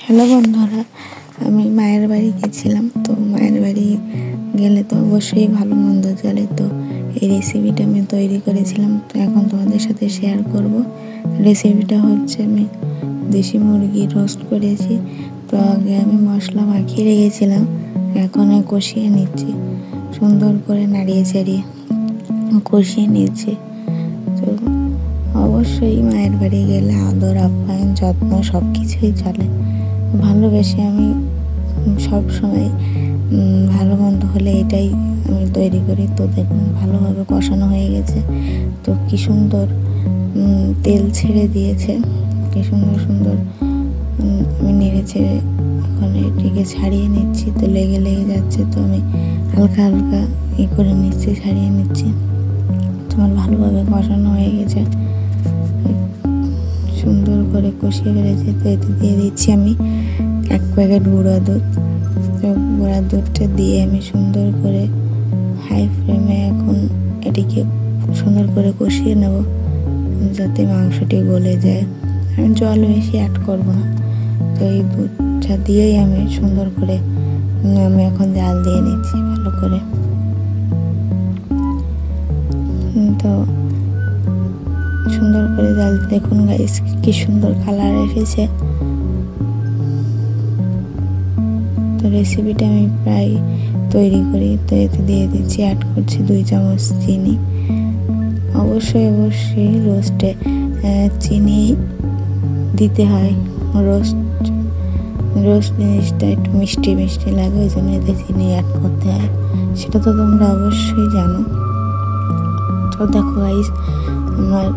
Hello বন্ধুরা, আমি মায়ের বাড়ি গেছিলাম। তো মায়ের বাড়ি গেলে তো অবশ্যই ভালো মন্দ চলে। তো এই রেসিপিটা আমি তৈরি করেছিলাম, তো এখন তোমাদের সাথে শেয়ার করব। রেসিপিটা হচ্ছে আমি দেশি মুরগি রোস্ট করেছি। তো আগে আমি মশলা মাখিয়ে রেখেছিলাম, এখন কষিয়ে নিচ্ছি, সুন্দর করে নাড়িয়ে চাড়িয়ে কষিয়ে নিচ্ছি। তো অবশ্যই মায়ের বাড়ি গেলে আদর আপ্যায়ন যত্ন সব কিছুই চলে। ভালোবেসে আমি সব সময় ভালো মন্দ হলে এটাই আমি তৈরি করি। তো দেখুন ভালোভাবে কষানো হয়ে গেছে। তো কি সুন্দর তেল ছেড়ে দিয়েছে, কি সুন্দর সুন্দর আমি নেড়ে ছেড়ে এখন এটিকে ছাড়িয়ে নিচ্ছি। তো লেগে যাচ্ছে, তো আমি হালকা হালকা করে নিচ্ছি, ছাড়িয়ে নিচ্ছি। তোমার ভালোভাবে কষানো হয়ে গেছে, সুন্দর করে কষিয়ে ফেলেছি। তো এতে দিয়ে দিচ্ছি আমি 1 প্যাকেট গুঁড়া দুধ। তো গুঁড়া দুধটা দিয়ে আমি সুন্দর করে হাই ফ্লেমে এখন এটিকে সুন্দর করে কষিয়ে নেব, যাতে মাংসটি গলে যায়। আমি জল বেশি অ্যাড করব না। তো এই দুধটা দিয়েই আমি সুন্দর করে আমি এখন জাল দিয়ে নিচ্ছি ভালো করে। তো সুন্দর করে জাল, দেখুন গাইস কি সুন্দর কালার এসেছে। তো রেসিপিটা আমি প্রায় তৈরি করি। তো এতে দিয়ে দিচ্ছি, অ্যাড করছি 2 চামচ চিনি। অবশ্যই রোস্টে চিনি দিতে হয়। রোস্ট জিনিসটা একটু মিষ্টি মিষ্টি লাগে, ওই জন্য এতে চিনি অ্যাড করতে হয়। সেটা তো তোমরা অবশ্যই জানো। তো দেখো গাইস, আমার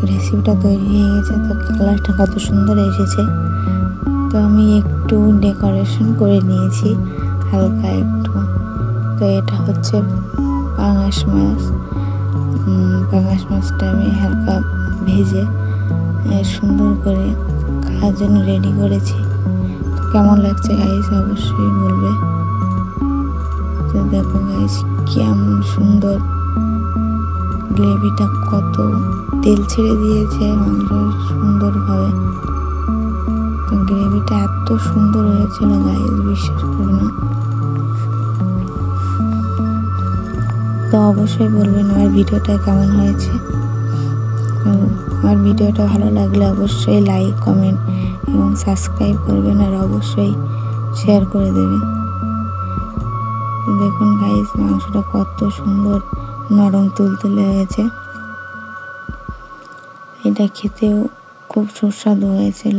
রেসিপিটা তৈরি হয়ে গেছে। তো কালারটা কত সুন্দর এসেছে। তো আমি একটু ডেকোরেশন করে নিয়েছি হালকা একটু। তো এটা হচ্ছে পাঙাশ মাছটা আমি হালকা ভেজে সুন্দর করে খাওয়ার জন্য রেডি করেছি। তো কেমন লাগছে গাইস অবশ্যই বলবে। তো দেখো গাইস কেমন সুন্দর গ্রেভিটা, কত তেল ছেড়ে দিয়েছে মাংস সুন্দরভাবে। তো গ্রেভিটা এত সুন্দর হয়েছিল গাইস, বিশ্বাস করো না। তো অবশ্যই বলবেন আমার ভিডিওটা কেমন হয়েছে। আমার ভিডিওটা ভালো লাগলে অবশ্যই লাইক কমেন্ট এবং সাবস্ক্রাইব করবেন, আর অবশ্যই শেয়ার করে দেবেন। দেখুন গাইস মাংসটা কত সুন্দর নরম তুলতুলে হয়েছে। এটা খেতেও খুব সুস্বাদু হয়েছিল।